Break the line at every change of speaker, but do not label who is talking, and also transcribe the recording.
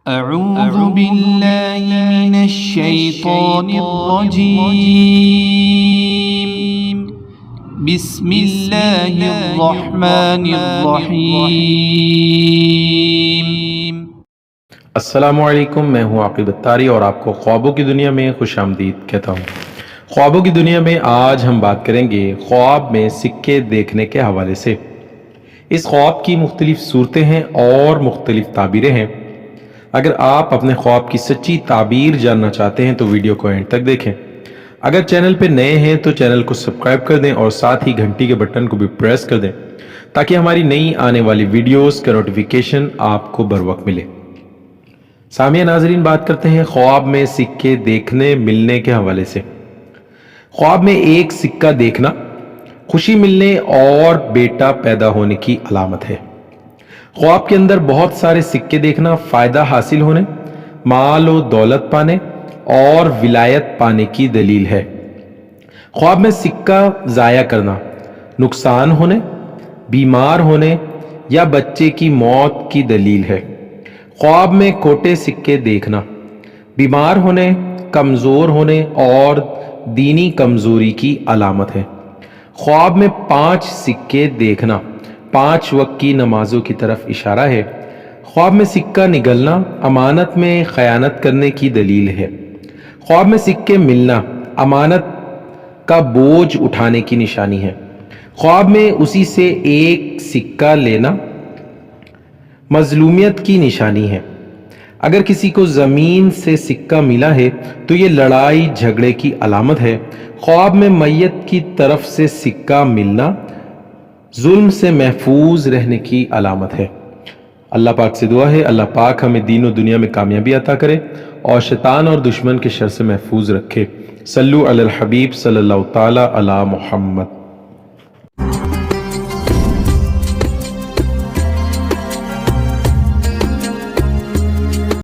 أعوذ بالله من الشيطان الرجيم بسم الله الرحمن الرحيم
السلام علیکم، میں ہوں عاقب اتاری اور آپ کو خوابوں کی دنیا میں خوش آمدید کہتا ہوں۔ خوابوں کی دنیا میں آج ہم بات کریں گے خواب میں سکے دیکھنے کے حوالے سے۔ اس خواب کی مختلف صورتیں ہیں اور مختلف تعبیریں ہیں۔ اگر آپ اپنے خواب کی سچی تعبیر جاننا چاہتے ہیں تو ویڈیو کو اینڈ تک دیکھیں۔ اگر چینل پہ نئے ہیں تو چینل کو سبسکرائب کر دیں اور ساتھ ہی گھنٹی کے بٹن کو بھی پریس کر دیں تاکہ ہماری نئی آنے والی ویڈیوز کا نوٹیفیکیشن آپ کو بر وقت ملے۔ سامعین ناظرین، بات کرتے ہیں خواب میں سکے دیکھنے ملنے کے حوالے سے۔ خواب میں ایک سکہ دیکھنا خوشی ملنے اور بیٹا پیدا ہونے کی علامت ہے۔ خواب کے اندر بہت سارے سکے دیکھنا فائدہ حاصل ہونے، مال و دولت پانے اور ولایت پانے کی دلیل ہے۔ خواب میں سکہ ضائع کرنا نقصان ہونے، بیمار ہونے یا بچے کی موت کی دلیل ہے۔ خواب میں کھوٹے سکے دیکھنا بیمار ہونے، کمزور ہونے اور دینی کمزوری کی علامت ہے۔ خواب میں 5 سکے دیکھنا 5 وقت کی نمازوں کی طرف اشارہ ہے۔ خواب میں سکہ نگلنا امانت میں خیانت کرنے کی دلیل ہے۔ خواب میں سکے ملنا امانت کا بوجھ اٹھانے کی نشانی ہے۔ خواب میں اسی سے ایک سکہ لینا مظلومیت کی نشانی ہے۔ اگر کسی کو زمین سے سکہ ملا ہے تو یہ لڑائی جھگڑے کی علامت ہے۔ خواب میں میت کی طرف سے سکہ ملنا ظلم سے محفوظ رہنے کی علامت ہے۔ اللہ پاک سے دعا ہے اللہ پاک ہمیں دین و دنیا میں کامیابی عطا کرے اور شیطان اور دشمن کے شر سے محفوظ رکھے۔ صلو علی الحبیب صلی اللہ تعالی علی محمد۔